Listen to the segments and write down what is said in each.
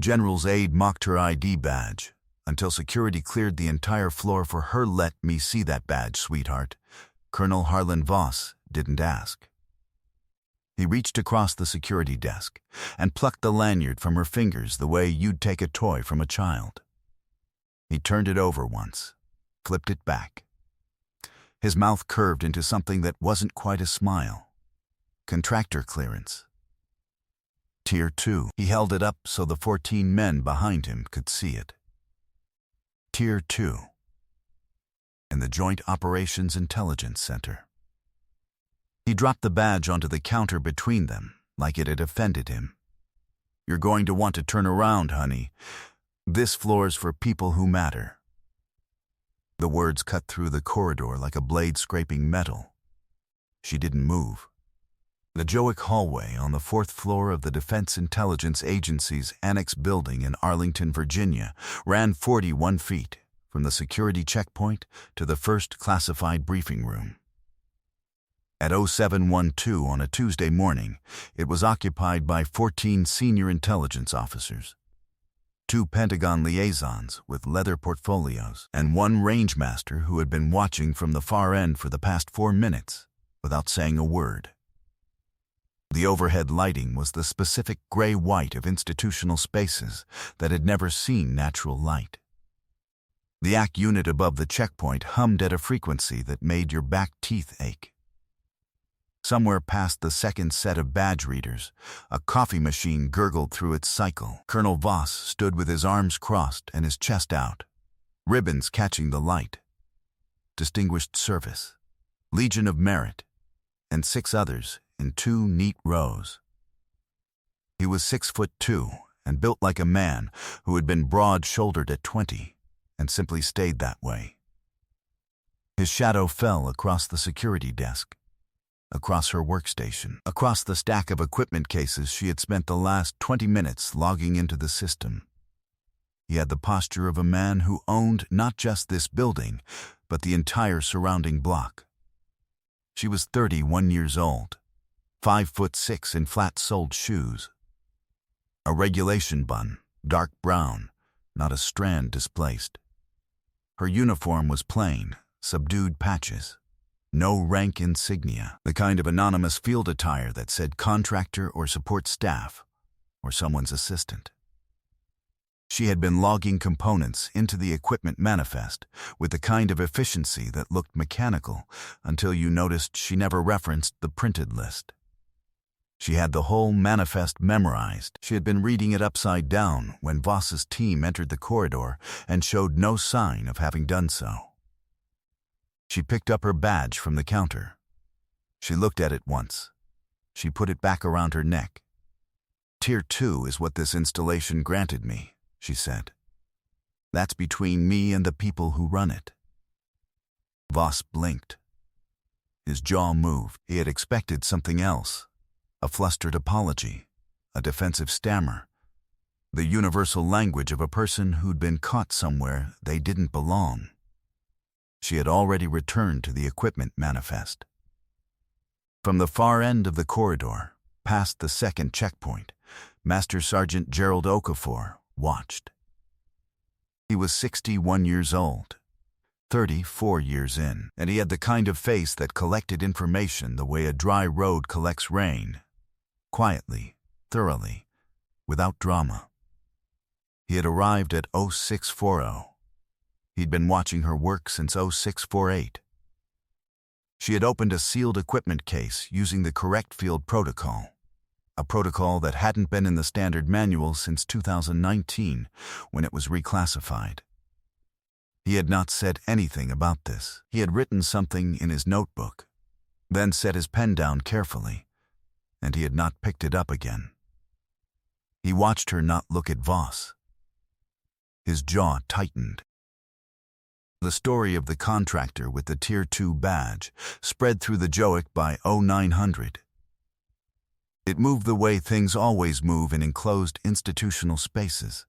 General's aide mocked her ID badge until security cleared the entire floor for her. "Let me see that badge, sweetheart." Colonel Harlan Voss didn't ask. He reached across the security desk and plucked the lanyard from her fingers the way you'd take a toy from a child. He turned it over once, flipped it back. His mouth curved into something that wasn't quite a smile. Contractor clearance. Tier 2. He held it up so the 14 men behind him could see it. Tier 2. In the Joint Operations Intelligence Center. He dropped the badge onto the counter between them, like it had offended him. "You're going to want to turn around, honey. This floor's for people who matter." The words cut through the corridor like a blade scraping metal. She didn't move. The Joic hallway on the 4th floor of the Defense Intelligence Agency's annex building in Arlington, Virginia, ran 41 feet from the security checkpoint to the first classified briefing room. At 0712 on a Tuesday morning, it was occupied by 14 senior intelligence officers, 2 Pentagon liaisons with leather portfolios, and 1 rangemaster who had been watching from the far end for the past 4 minutes without saying a word. The overhead lighting was the specific gray-white of institutional spaces that had never seen natural light. The AC unit above the checkpoint hummed at a frequency that made your back teeth ache. Somewhere past the second set of badge readers, a coffee machine gurgled through its cycle. Colonel Voss stood with his arms crossed and his chest out, ribbons catching the light. Distinguished Service, Legion of Merit, and 6 others in 2 neat rows. He was 6'2" and built like a man who had been broad-shouldered at 20 and simply stayed that way. His shadow fell across the security desk, across her workstation, across the stack of equipment cases she had spent the last 20 minutes logging into the system. He had the posture of a man who owned not just this building, but the entire surrounding block. She was 31 years old, 5'6" in flat-soled shoes. A regulation bun, dark brown, not a strand displaced. Her uniform was plain, subdued patches. No rank insignia, the kind of anonymous field attire that said contractor or support staff, or someone's assistant. She had been logging components into the equipment manifest with the kind of efficiency that looked mechanical until you noticed she never referenced the printed list. She had the whole manifest memorized. She had been reading it upside down when Voss's team entered the corridor and showed no sign of having done so. She picked up her badge from the counter. She looked at it once. She put it back around her neck. "Tier 2 is what this installation granted me," she said. "That's between me and the people who run it." Voss blinked. His jaw moved. He had expected something else. A flustered apology, a defensive stammer, the universal language of a person who'd been caught somewhere they didn't belong. She had already returned to the equipment manifest. From the far end of the corridor, past the second checkpoint, Master Sergeant Gerald Okafor watched. He was 61 years old, 34 years in, and he had the kind of face that collected information the way a dry road collects rain, quietly, thoroughly, without drama. He had arrived at 0640. He'd been watching her work since 0648. She had opened a sealed equipment case using the correct field protocol, a protocol that hadn't been in the standard manual since 2019 when it was reclassified. He had not said anything about this. He had written something in his notebook, then set his pen down carefully, and he had not picked it up again. He watched her not look at Voss. His jaw tightened. The story of the contractor with the Tier 2 badge spread through the Joic by 0900. It moved the way things always move in enclosed institutional spaces,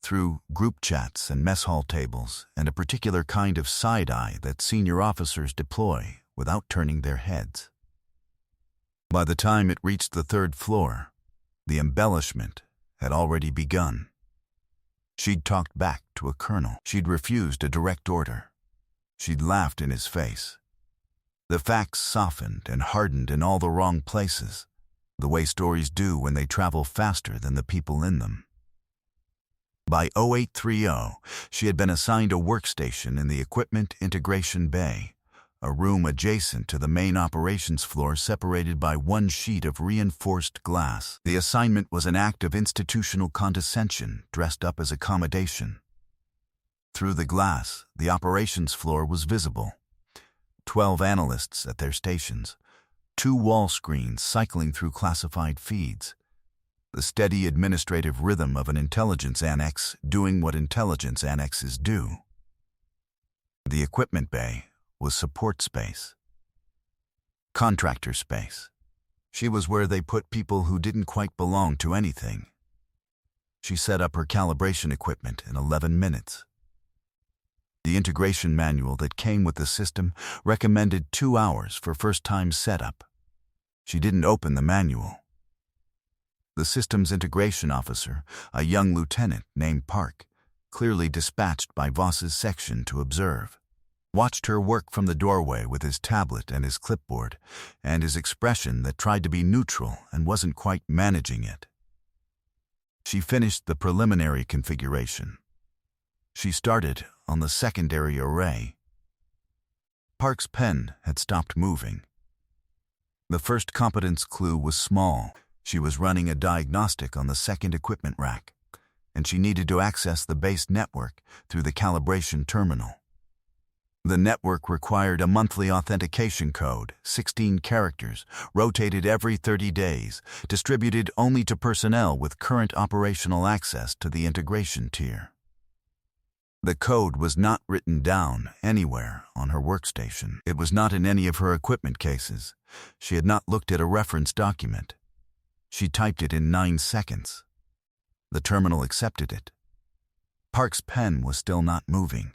through group chats and mess hall tables and a particular kind of side-eye that senior officers deploy without turning their heads. By the time it reached the 3rd floor, the embellishment had already begun. She'd talked back to a colonel. She'd refused a direct order. She'd laughed in his face. The facts softened and hardened in all the wrong places, the way stories do when they travel faster than the people in them. By 0830, she had been assigned a workstation in the Equipment Integration Bay, a room adjacent to the main operations floor separated by one sheet of reinforced glass. The assignment was an act of institutional condescension dressed up as accommodation. Through the glass, the operations floor was visible. 12 analysts at their stations, 2 wall screens cycling through classified feeds, the steady administrative rhythm of an intelligence annex doing what intelligence annexes do. The equipment bay was support space. Contractor space. She was where they put people who didn't quite belong to anything. She set up her calibration equipment in 11 minutes. The integration manual that came with the system recommended 2 hours for first-time setup. She didn't open the manual. The system's integration officer, a young lieutenant named Park, clearly dispatched by Voss's section to observe, watched her work from the doorway with his tablet and his clipboard, and his expression that tried to be neutral and wasn't quite managing it. She finished the preliminary configuration. She started on the secondary array. Park's pen had stopped moving. The first competence clue was small. She was running a diagnostic on the second equipment rack, and she needed to access the base network through the calibration terminal. The network required a monthly authentication code, 16 characters, rotated every 30 days, distributed only to personnel with current operational access to the integration tier. The code was not written down anywhere on her workstation. It was not in any of her equipment cases. She had not looked at a reference document. She typed it in 9 seconds. The terminal accepted it. Park's pen was still not moving.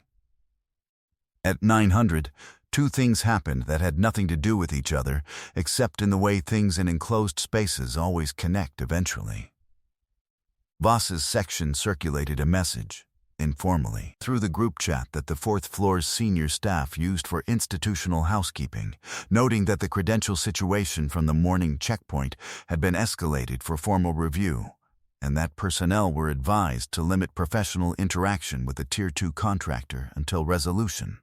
At 900, 2 things happened that had nothing to do with each other, except in the way things in enclosed spaces always connect eventually. Voss's section circulated a message, informally, through the group chat that the 4th floor's senior staff used for institutional housekeeping, noting that the credential situation from the morning checkpoint had been escalated for formal review, and that personnel were advised to limit professional interaction with the Tier 2 contractor until resolution.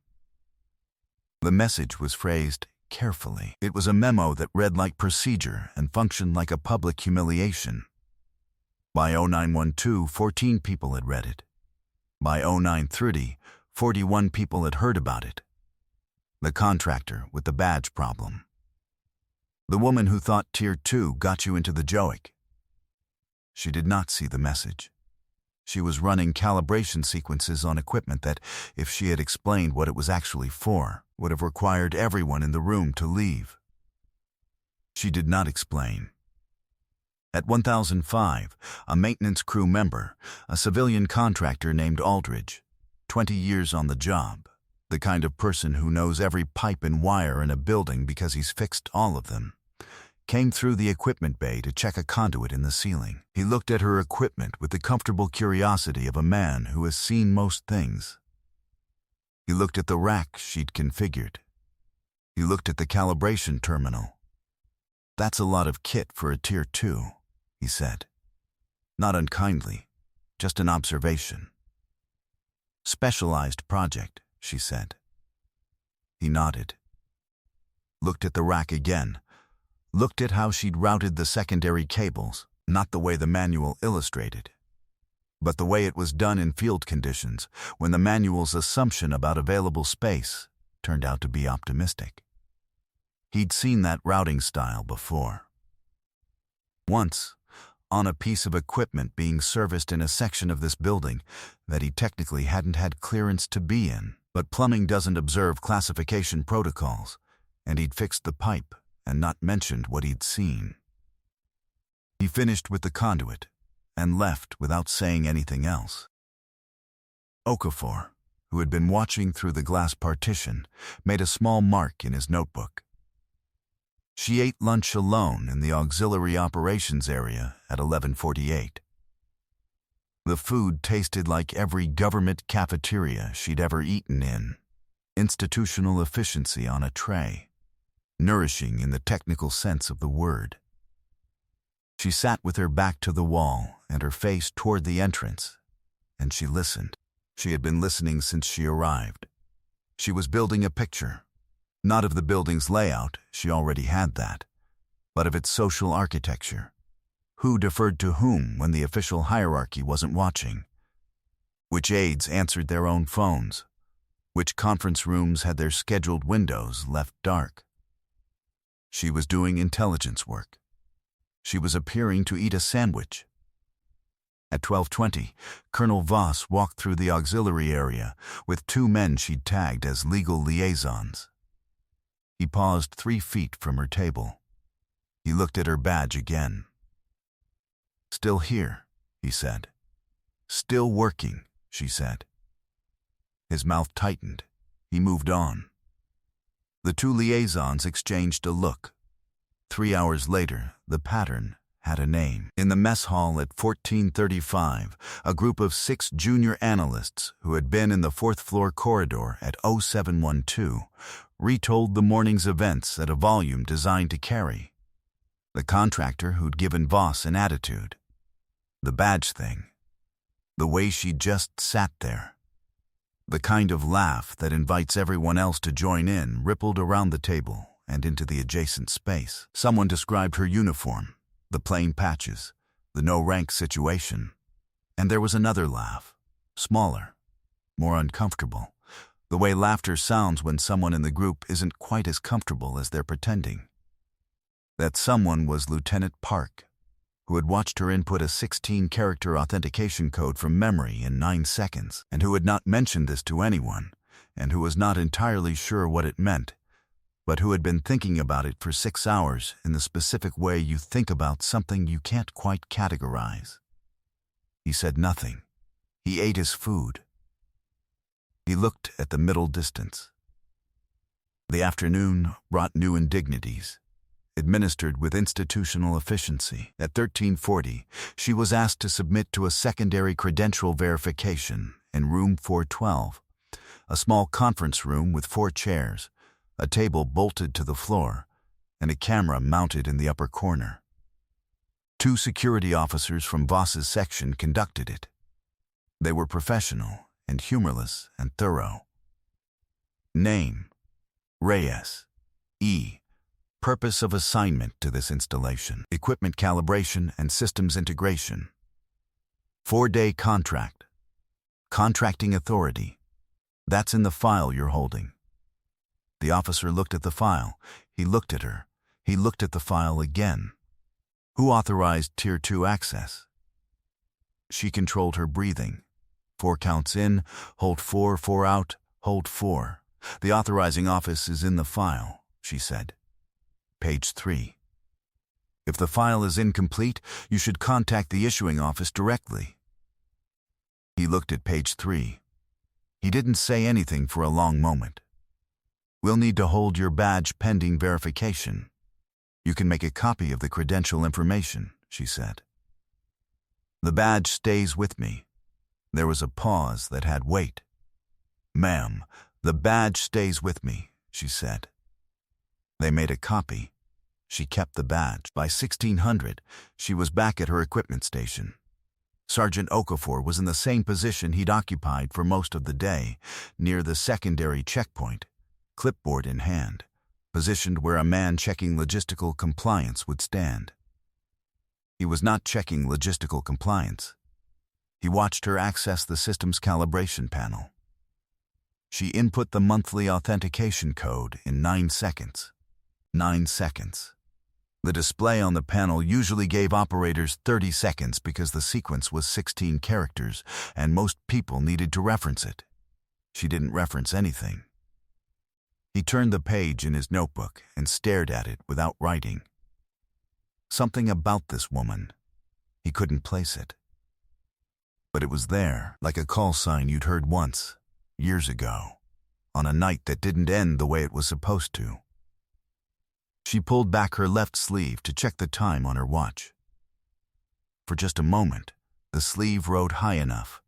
The message was phrased carefully. It was a memo that read like procedure and functioned like a public humiliation. By 0912, 14 people had read it. By 0930, 41 people had heard about it. The contractor with the badge problem. The woman who thought Tier 2 got you into the JOIC. She did not see the message. She was running calibration sequences on equipment that, if she had explained what it was actually for, would have required everyone in the room to leave. She did not explain. At 1005, a maintenance crew member, a civilian contractor named Aldridge, 20 years on the job, the kind of person who knows every pipe and wire in a building because he's fixed all of them, came through the equipment bay to check a conduit in the ceiling. He looked at her equipment with the comfortable curiosity of a man who has seen most things. He looked at the rack she'd configured. He looked at the calibration terminal. "That's a lot of kit for a Tier 2, he said. Not unkindly, just an observation. "Specialized project," she said. He nodded. Looked at the rack again. Looked at how she'd routed the secondary cables, not the way the manual illustrated, but the way it was done in field conditions, when the manual's assumption about available space turned out to be optimistic. He'd seen that routing style before. Once, on a piece of equipment being serviced in a section of this building that he technically hadn't had clearance to be in, but plumbing doesn't observe classification protocols, and he'd fixed the pipe and not mentioned what he'd seen. He finished with the conduit and left without saying anything else. Okafor, who had been watching through the glass partition, made a small mark in his notebook. She ate lunch alone in the auxiliary operations area at 11:48. The food tasted like every government cafeteria she'd ever eaten in. Institutional efficiency on a tray. Nourishing in the technical sense of the word. She sat with her back to the wall and her face toward the entrance, and she listened. She had been listening since she arrived. She was building a picture, not of the building's layout, she already had that, but of its social architecture. Who deferred to whom when the official hierarchy wasn't watching? Which aides answered their own phones? Which conference rooms had their scheduled windows left dark? She was doing intelligence work. She was appearing to eat a sandwich. At 12:20, Colonel Voss walked through the auxiliary area with 2 men she'd tagged as legal liaisons. He paused 3 feet from her table. He looked at her badge again. "Still here," he said. "Still working," she said. His mouth tightened. He moved on. The 2 liaisons exchanged a look. 3 hours later, the pattern had a name. In the mess hall at 1435, a group of 6 junior analysts who had been in the 4th-floor corridor at 0712 retold the morning's events at a volume designed to carry. The contractor who'd given Voss an attitude. The badge thing. The way she just sat there. The kind of laugh that invites everyone else to join in rippled around the table and into the adjacent space. Someone described her uniform, the plain patches, the no-rank situation. And there was another laugh, smaller, more uncomfortable, the way laughter sounds when someone in the group isn't quite as comfortable as they're pretending. That someone was Lieutenant Park, who had watched her input a 16-character authentication code from memory in 9 seconds, and who had not mentioned this to anyone, and who was not entirely sure what it meant, but who had been thinking about it for 6 hours in the specific way you think about something you can't quite categorize. He said nothing. He ate his food. He looked at the middle distance. The afternoon brought new indignities, administered with institutional efficiency. At 1340, she was asked to submit to a secondary credential verification in room 412, a small conference room with 4 chairs, a table bolted to the floor, and a camera mounted in the upper corner. 2 security officers from Voss's section conducted it. They were professional and humorless and thorough. Name: Reyes, E. Purpose of assignment to this installation: equipment calibration and systems integration. 4-day contract. Contracting authority. That's in the file you're holding. The officer looked at the file. He looked at her. He looked at the file again. Who authorized Tier 2 access? She controlled her breathing. 4 counts in, hold 4, 4 out, hold 4. The authorizing office is in the file, she said. Page 3. If the file is incomplete, you should contact the issuing office directly. He looked at page 3. He didn't say anything for a long moment. We'll need to hold your badge pending verification. You can make a copy of the credential information, she said. The badge stays with me. There was a pause that had weight. Ma'am, the badge stays with me, she said. They made a copy. She kept the badge. By 1600, she was back at her equipment station. Sergeant Okafor was in the same position he'd occupied for most of the day, near the secondary checkpoint, clipboard in hand, positioned where a man checking logistical compliance would stand. He was not checking logistical compliance. He watched her access the system's calibration panel. She input the monthly authentication code in 9 seconds. 9 seconds. The display on the panel usually gave operators 30 seconds because the sequence was 16 characters and most people needed to reference it. She didn't reference anything. He turned the page in his notebook and stared at it without writing. Something about this woman. He couldn't place it. But it was there, like a call sign you'd heard once, years ago, on a night that didn't end the way it was supposed to. She pulled back her left sleeve to check the time on her watch. For just a moment, The sleeve rode high enough.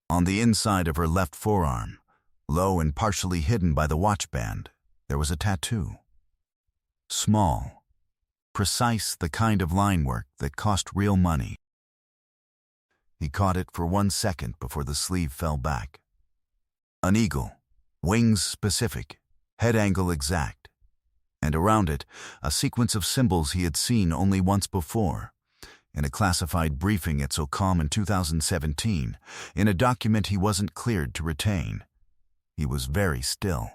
On the inside of her left forearm, low and partially hidden by the watch band, there was a tattoo. Small, precise, the kind of line work that cost real money. He caught it for 1 second before the sleeve fell back. An eagle, wings specific, head angle exact, and around it, a sequence of symbols he had seen only once before, in a classified briefing at SOCOM in 2017, in a document he wasn't cleared to retain. He was very still.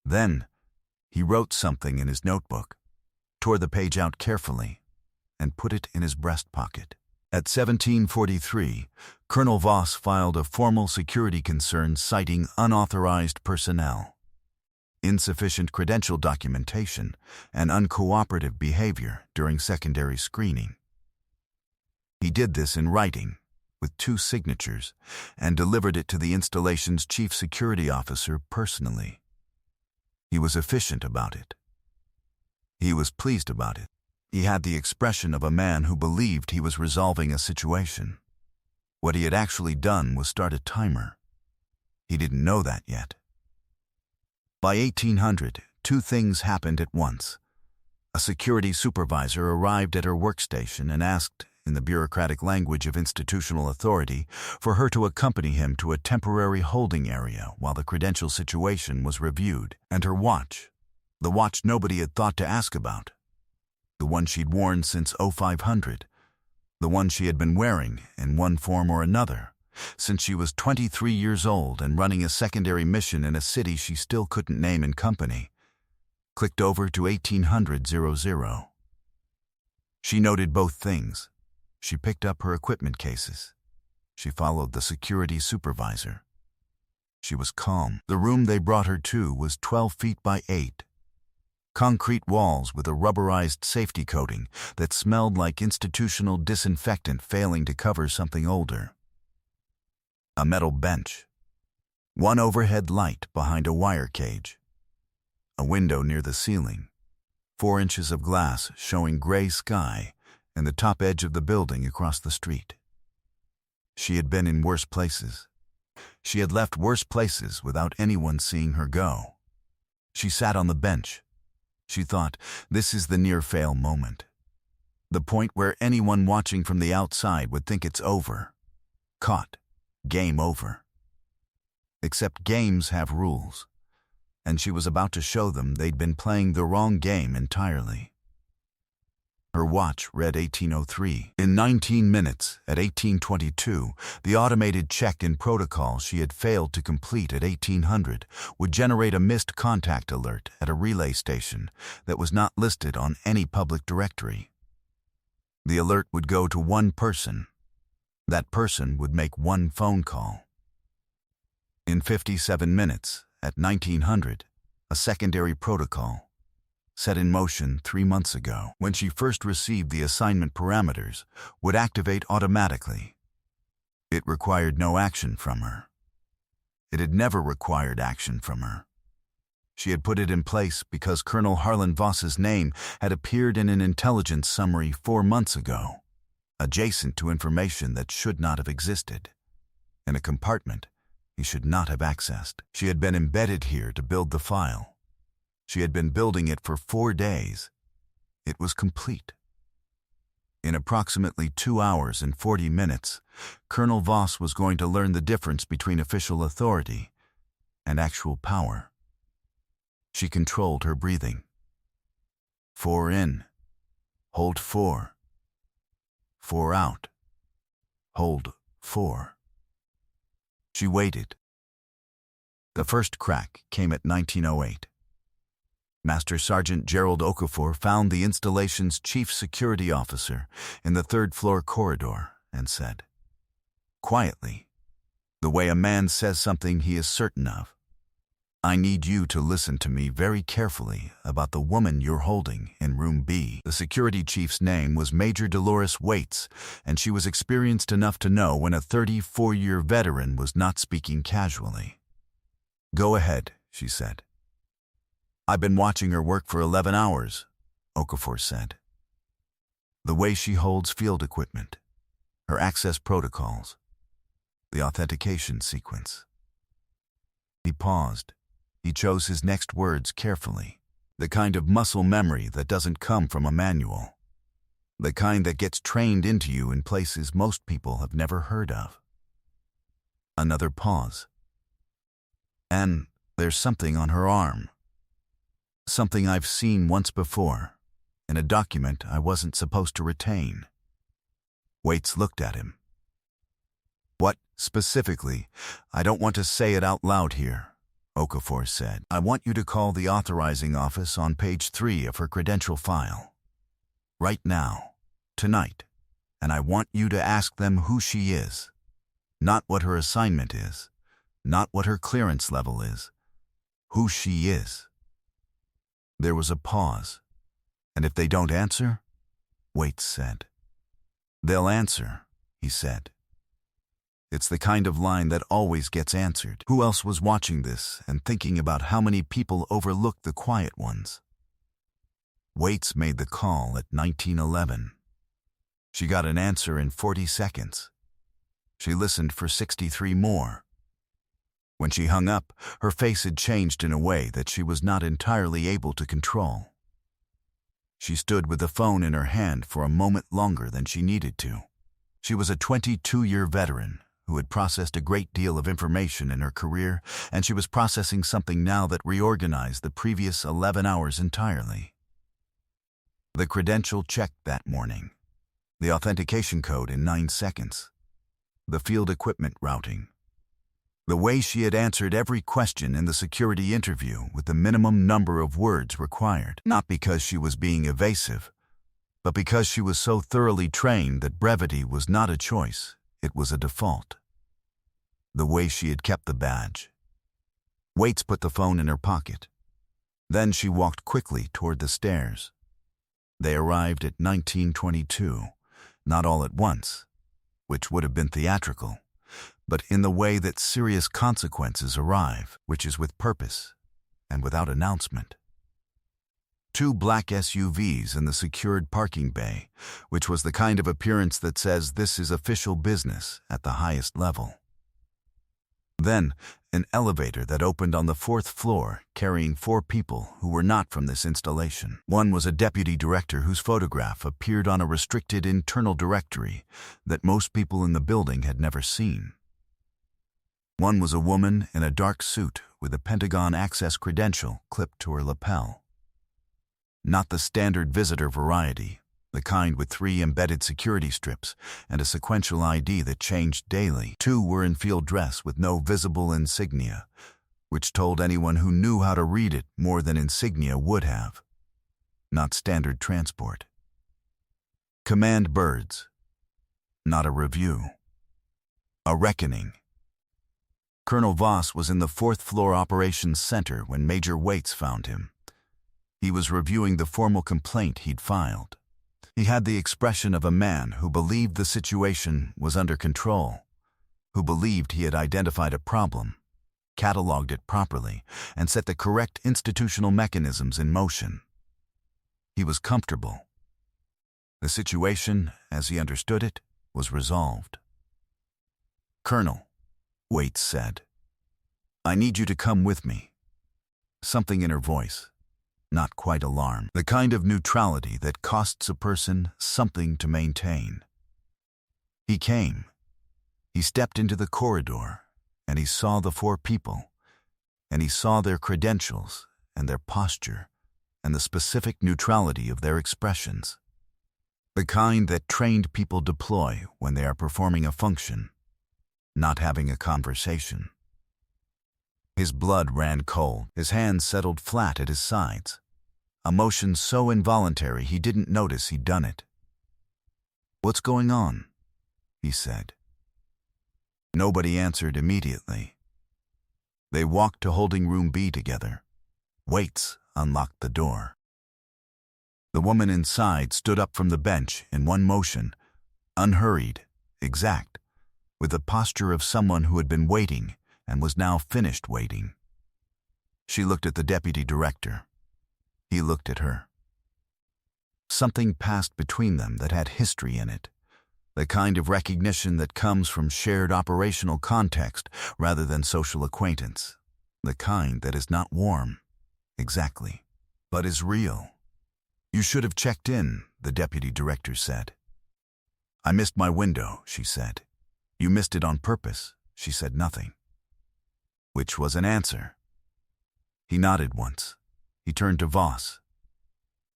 Then, he wrote something in his notebook, tore the page out carefully, and put it in his breast pocket. At 17:43, Colonel Voss filed a formal security concern citing unauthorized personnel, insufficient credential documentation, and uncooperative behavior during secondary screening. He did this in writing, with 2 signatures, and delivered it to the installation's chief security officer personally. He was efficient about it. He was pleased about it. He had the expression of a man who believed he was resolving a situation. What he had actually done was start a timer. He didn't know that yet. By 1800, 2 things happened at once. A security supervisor arrived at her workstation and asked, in the bureaucratic language of institutional authority, for her to accompany him to a temporary holding area while the credential situation was reviewed. And her watch, the watch nobody had thought to ask about, the one she'd worn since 0500, the one she had been wearing in one form or another since she was 23 years old and running a secondary mission in a city she still couldn't name in company, clicked over to 1800. She noted both things. She picked up her equipment cases. She followed the security supervisor. She was calm. The room they brought her to was 12 feet by 8. Concrete walls with a rubberized safety coating that smelled like institutional disinfectant failing to cover something older. A metal bench. One overhead light behind a wire cage. A window near the ceiling. 4 inches of glass showing gray sky and the top edge of the building across the street. She had been in worse places. She had left worse places without anyone seeing her go. She sat on the bench. She thought, this is the near-fail moment. The point where anyone watching from the outside would think it's over. Caught. Game over. Except games have rules, and she was about to show them they'd been playing the wrong game entirely. Her watch read 1803. In 19 minutes, at 1822, the automated check-in protocol she had failed to complete at 1800 would generate a missed contact alert at a relay station that was not listed on any public directory. The alert would go to one person. That person would make one phone call. In 57 minutes, at 1900, a secondary protocol, set in motion 3 months ago, when she first received the assignment parameters, would activate automatically. It required no action from her. It had never required action from her. She had put it in place because Colonel Harlan Voss's name had appeared in an intelligence summary 4 months ago, adjacent to information that should not have existed, in a compartment he should not have accessed. She had been embedded here to build the file. She had been building it for 4 days. It was complete. In approximately 2 hours and 40 minutes, Colonel Voss was going to learn the difference between official authority and actual power. She controlled her breathing. 4 in. Hold 4. 4 out. Hold 4. She waited. The first crack came at 1908. Master Sergeant Gerald Okafor found the installation's chief security officer in the 3rd floor corridor and said, quietly, the way a man says something he is certain of, I need you to listen to me very carefully about the woman you're holding in room B. The security chief's name was Major Dolores Waits, and she was experienced enough to know when a 34-year veteran was not speaking casually. Go ahead, she said. I've been watching her work for 11 hours, Okafor said. The way she holds field equipment, her access protocols, the authentication sequence. He paused. He chose his next words carefully. The kind of muscle memory that doesn't come from a manual. The kind that gets trained into you in places most people have never heard of. Another pause. And there's something on her arm. Something I've seen once before, in a document I wasn't supposed to retain. Waits looked at him. What, specifically? I don't want to say it out loud here, Okafor said. I want you to call the authorizing office on page 3 of her credential file. Right now, tonight, and I want you to ask them who she is. Not what her assignment is, not what her clearance level is. Who she is. There was a pause. And if they don't answer? Waits said. They'll answer, he said. It's the kind of line that always gets answered. Who else was watching this and thinking about how many people overlook the quiet ones? Waits made the call at 1911. She got an answer in 40 seconds. She listened for 63 more. When she hung up, her face had changed in a way that she was not entirely able to control. She stood with the phone in her hand for a moment longer than she needed to. She was a 22-year veteran who had processed a great deal of information in her career, and she was processing something now that reorganized the previous 11 hours entirely. The credential checked that morning. The authentication code in 9 seconds. The field equipment routing. The way she had answered every question in the security interview with the minimum number of words required. Not because she was being evasive, but because she was so thoroughly trained that brevity was not a choice, it was a default. The way she had kept the badge. Waits put the phone in her pocket. Then she walked quickly toward the stairs. They arrived at 1922, not all at once, which would have been theatrical, but in the way that serious consequences arrive, which is with purpose and without announcement. 2 black SUVs in the secured parking bay, which was the kind of appearance that says this is official business at the highest level. Then, an elevator that opened on the 4th floor carrying 4 people who were not from this installation. One was a deputy director whose photograph appeared on a restricted internal directory that most people in the building had never seen. One was a woman in a dark suit with a Pentagon access credential clipped to her lapel. Not the standard visitor variety, the kind with 3 embedded security strips and a sequential ID that changed daily. 2 were in field dress with no visible insignia, which told anyone who knew how to read it more than insignia would have. Not standard transport. Command birds. Not a review. A reckoning. Colonel Voss was in the 4th floor operations center when Major Waits found him. He was reviewing the formal complaint he'd filed. He had the expression of a man who believed the situation was under control, who believed he had identified a problem, cataloged it properly, and set the correct institutional mechanisms in motion. He was comfortable. The situation, as he understood it, was resolved. "Colonel," Waits said, "I need you to come with me." Something in her voice. Not quite alarm. The kind of neutrality that costs a person something to maintain. He came. He stepped into the corridor, and he saw the 4 people, and he saw their credentials and their posture and the specific neutrality of their expressions. The kind that trained people deploy when they are performing a function, not having a conversation. His blood ran cold. His hands settled flat at his sides. A motion so involuntary he didn't notice he'd done it. "What's going on?" he said. Nobody answered immediately. They walked to holding room B together. Waits unlocked the door. The woman inside stood up from the bench in one motion, unhurried, exact, with the posture of someone who had been waiting and was now finished waiting. She looked at the deputy director. He looked at her. Something passed between them that had history in it, The kind of recognition that comes from shared operational context rather than social acquaintance. The kind that is not warm, exactly, but is real. "You should have checked in," the deputy director said. "I missed my window," she said. "You missed it on purpose." She said nothing, which was an answer. He nodded once. He turned to Voss.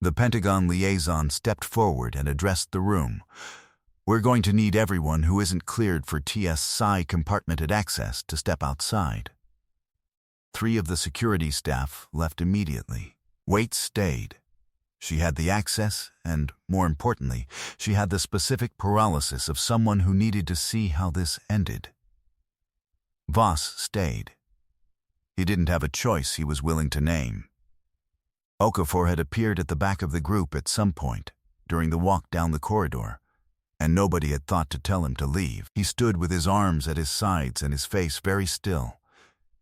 The Pentagon liaison stepped forward and addressed the room. "We're going to need everyone who isn't cleared for TS-Psi compartmented access to step outside." 3 of the security staff left immediately. Waits stayed. She had the access and, more importantly, she had the specific paralysis of someone who needed to see how this ended. Voss stayed. He didn't have a choice he was willing to name. Okafor had appeared at the back of the group at some point during the walk down the corridor, and nobody had thought to tell him to leave. He stood with his arms at his sides and his face very still,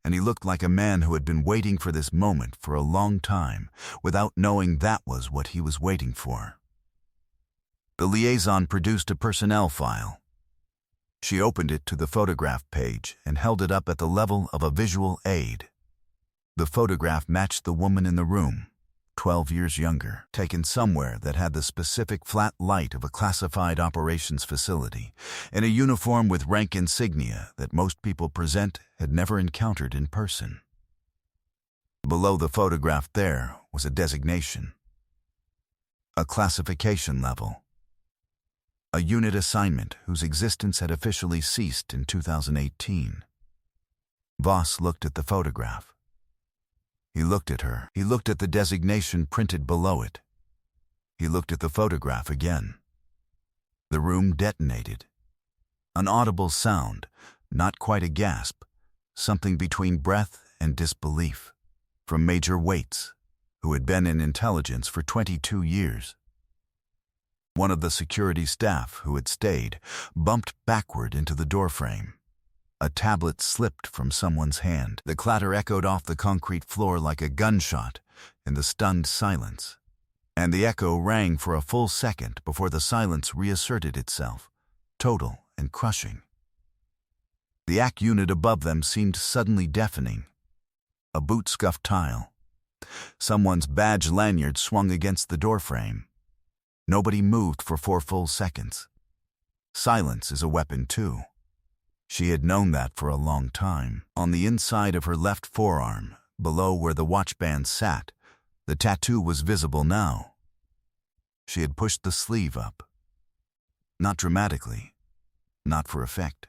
and he looked like a man who had been waiting for this moment for a long time, without knowing that was what he was waiting for. The liaison produced a personnel file. She opened it to the photograph page and held it up at the level of a visual aid. The photograph matched the woman in the room, 12 years younger, taken somewhere that had the specific flat light of a classified operations facility, in a uniform with rank insignia that most people present had never encountered in person. Below the photograph there was a designation, a classification level, a unit assignment whose existence had officially ceased in 2018. Voss looked at the photograph. He looked at her. He looked at the designation printed below it. He looked at the photograph again. The room detonated. An audible sound, not quite a gasp, something between breath and disbelief, from Major Waits, who had been in intelligence for 22 years. One of the security staff who had stayed bumped backward into the doorframe. A tablet slipped from someone's hand. The clatter echoed off the concrete floor like a gunshot in the stunned silence. And the echo rang for a full second before the silence reasserted itself, total and crushing. The AC unit above them seemed suddenly deafening. A boot-scuffed tile. Someone's badge lanyard swung against the doorframe. Nobody moved for 4 full seconds. Silence is a weapon, too. She had known that for a long time. On the inside of her left forearm, below where the watch band sat, the tattoo was visible now. She had pushed the sleeve up. Not dramatically, not for effect.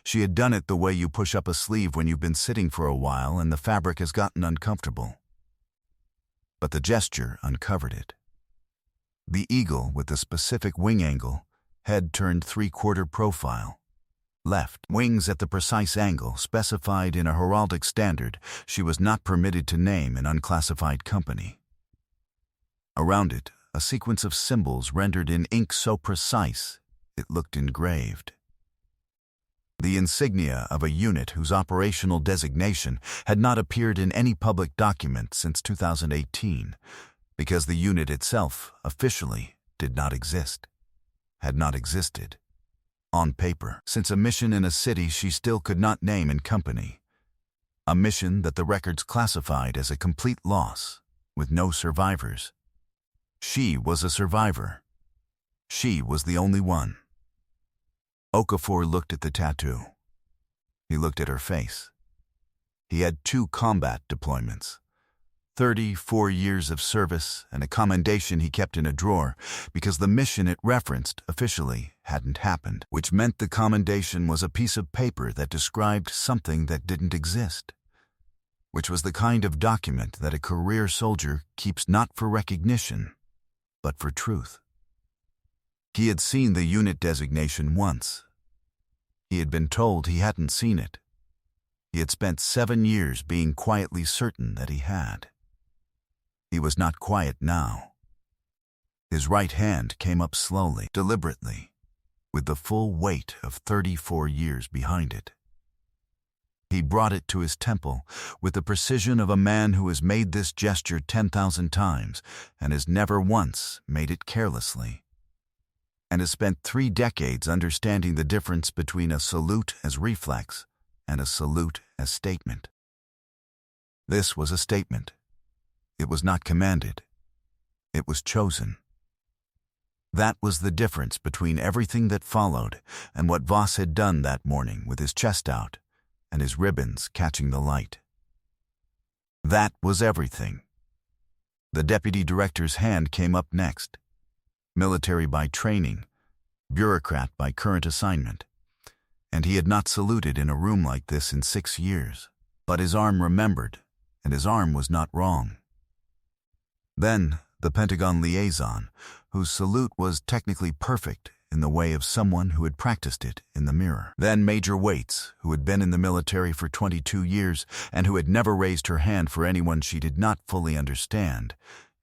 She had done it the way you push up a sleeve when you've been sitting for a while and the fabric has gotten uncomfortable. But the gesture uncovered it. The eagle with the specific wing angle, head turned 3/4 profile. Left, wings at the precise angle specified in a heraldic standard she was not permitted to name an unclassified company. Around it, a sequence of symbols rendered in ink so precise it looked engraved. The insignia of a unit whose operational designation had not appeared in any public document since 2018, because the unit itself, officially, did not exist, had not existed. On paper, since a mission in a city she still could not name in company. A mission that the records classified as a complete loss, with no survivors. She was a survivor. She was the only one. Okafor looked at the tattoo. He looked at her face. He had 2 combat deployments. 34 years of service and a commendation he kept in a drawer because the mission it referenced officially hadn't happened, which meant the commendation was a piece of paper that described something that didn't exist, which was the kind of document that a career soldier keeps not for recognition, but for truth. He had seen the unit designation once. He had been told he hadn't seen it. He had spent 7 years being quietly certain that he had. He was not quiet now. His right hand came up slowly, deliberately, with the full weight of 34 years behind it. He brought it to his temple with the precision of a man who has made this gesture 10,000 times and has never once made it carelessly. and has spent 3 decades understanding the difference between a salute as reflex and a salute as statement. This was a statement. It was not commanded. It was chosen. That was the difference between everything that followed and what Voss had done that morning with his chest out and his ribbons catching the light. That was everything. The deputy director's hand came up next. Military by training, bureaucrat by current assignment, and he had not saluted in a room like this in 6 years. But his arm remembered, and his arm was not wrong. Then the Pentagon liaison, whose salute was technically perfect in the way of someone who had practiced it in the mirror. Then Major Waits, who had been in the military for 22 years and who had never raised her hand for anyone she did not fully understand,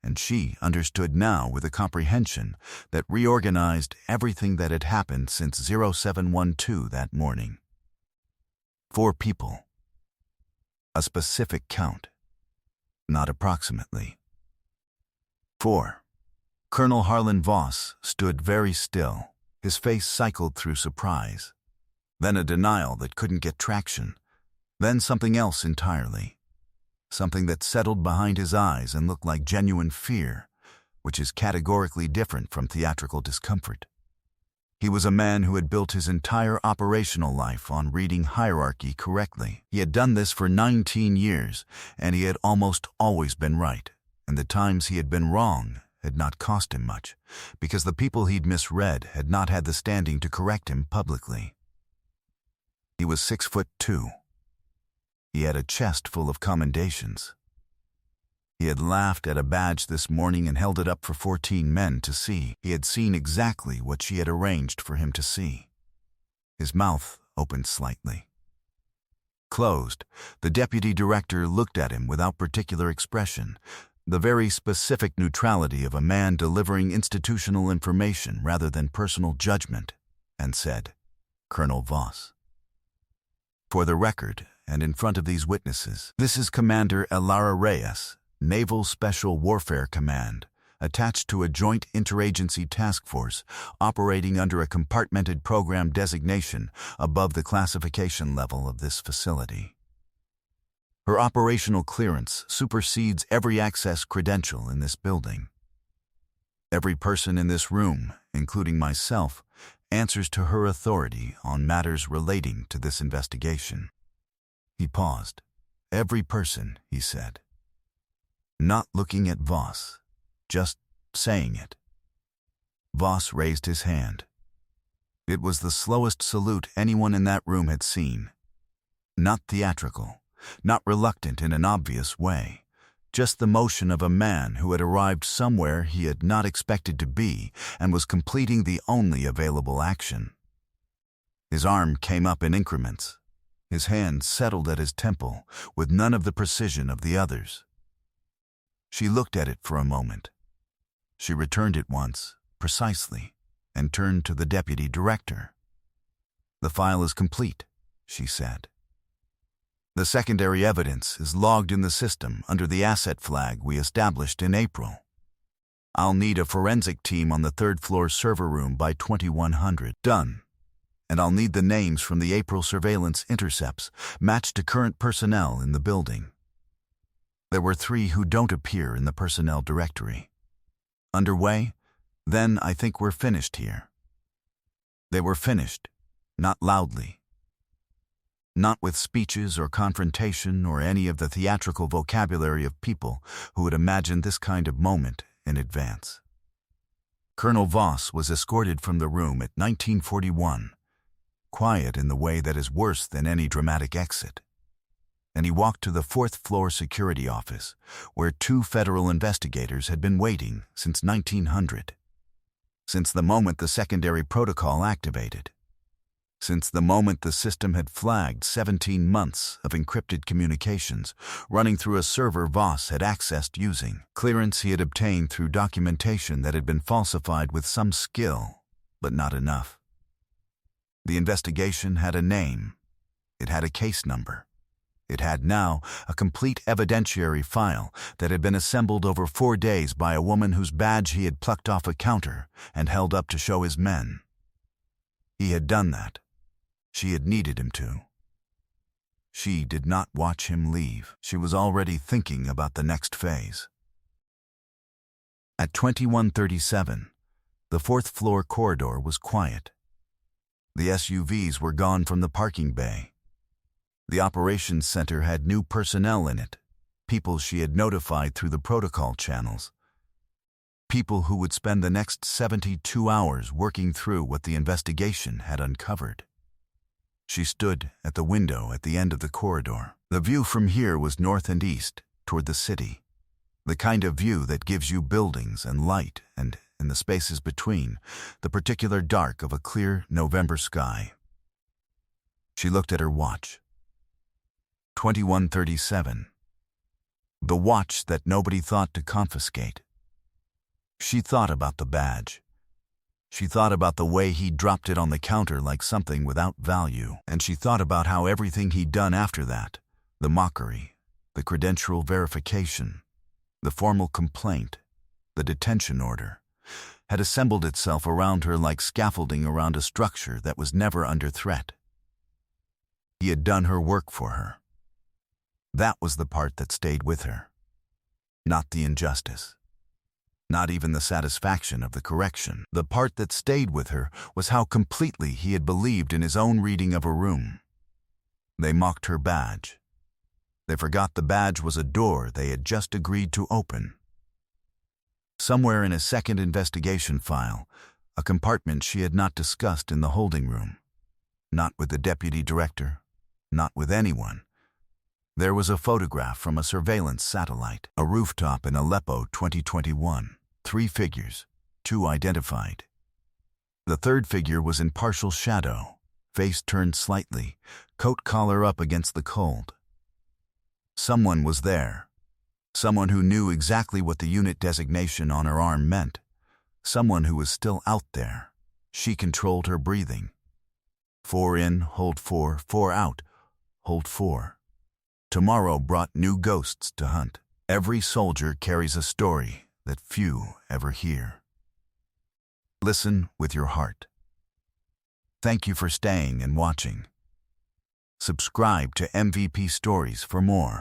and she understood now with a comprehension that reorganized everything that had happened since 0712 that morning. 4 people. A specific count, not approximately. 4. Colonel Harlan Voss stood very still. His face cycled through surprise, then a denial that couldn't get traction, then something else entirely. Something that settled behind his eyes and looked like genuine fear, which is categorically different from theatrical discomfort. He was a man who had built his entire operational life on reading hierarchy correctly. He had done this for 19 years, and he had almost always been right. And the times he had been wrong had not cost him much, because the people he'd misread had not had the standing to correct him publicly. He was 6'2". He had a chest full of commendations. He had laughed at a badge this morning and held it up for 14 men to see. He had seen exactly what she had arranged for him to see. His mouth opened slightly. Closed, the deputy director looked at him without particular expression, the very specific neutrality of a man delivering institutional information rather than personal judgment, and said, "Colonel Voss. For the record, and in front of these witnesses, this is Commander Elara Reyes, Naval Special Warfare Command, attached to a joint interagency task force operating under a compartmented program designation above the classification level of this facility. Her operational clearance supersedes every access credential in this building. Every person in this room, including myself, answers to her authority on matters relating to this investigation." He paused. "Every person," he said. Not looking at Voss, just saying it. Voss raised his hand. It was the slowest salute anyone in that room had seen. Not theatrical, not reluctant in an obvious way, just the motion of a man who had arrived somewhere he had not expected to be and was completing the only available action. His arm came up in increments. His hand settled at his temple with none of the precision of the others. She looked at it for a moment. She returned it once, precisely, and turned to the deputy director. "The file is complete," she said. "The secondary evidence is logged in the system under the asset flag we established in April. I'll need a forensic team on the 3rd floor server room by 2100. Done. And I'll need the names from the April surveillance intercepts matched to current personnel in the building. There were 3 who don't appear in the personnel directory. Underway? Then I think we're finished here." They were finished, not loudly. Not with speeches or confrontation or any of the theatrical vocabulary of people who had imagined this kind of moment in advance. Colonel Voss was escorted from the room at 1941, quiet in the way that is worse than any dramatic exit, and he walked to the 4th floor security office, where 2 federal investigators had been waiting since 1900, since the moment the secondary protocol activated. Since the moment the system had flagged 17 months of encrypted communications running through a server Voss had accessed using clearance he had obtained through documentation that had been falsified with some skill, but not enough. The investigation had a name. It had a case number. It had now a complete evidentiary file that had been assembled over 4 days by a woman whose badge he had plucked off a counter and held up to show his men. He had done that. She had needed him to. She did not watch him leave. She was already thinking about the next phase. At 2137, the fourth-floor corridor was quiet. The SUVs were gone from the parking bay. The operations center had new personnel in it, people she had notified through the protocol channels. People who would spend the next 72 hours working through what the investigation had uncovered. She stood at the window at the end of the corridor. The view from here was north and east, toward the city. The kind of view that gives you buildings and light and, in the spaces between, the particular dark of a clear November sky. She looked at her watch. 2137. The watch that nobody thought to confiscate. She thought about the badge. She thought about the way he dropped it on the counter like something without value, and she thought about how everything he'd done after that, the mockery, the credential verification, the formal complaint, the detention order, had assembled itself around her like scaffolding around a structure that was never under threat. He had done her work for her. That was the part that stayed with her. Not the injustice. Not even the satisfaction of the correction. The part that stayed with her was how completely he had believed in his own reading of a room. They mocked her badge. They forgot the badge was a door they had just agreed to open. Somewhere in a second investigation file, a compartment she had not discussed in the holding room. Not with the deputy director, not with anyone. There was a photograph from a surveillance satellite, a rooftop in Aleppo 2021. 3 figures, 2 identified. The third figure was in partial shadow, face turned slightly, coat collar up against the cold. Someone was there. Someone who knew exactly what the unit designation on her arm meant. Someone who was still out there. She controlled her breathing. 4 in, hold 4, 4 out, hold 4. Tomorrow brought new ghosts to hunt. Every soldier carries a story that few ever hear. Listen with your heart. Thank you for staying and watching. Subscribe to MVP Stories for more.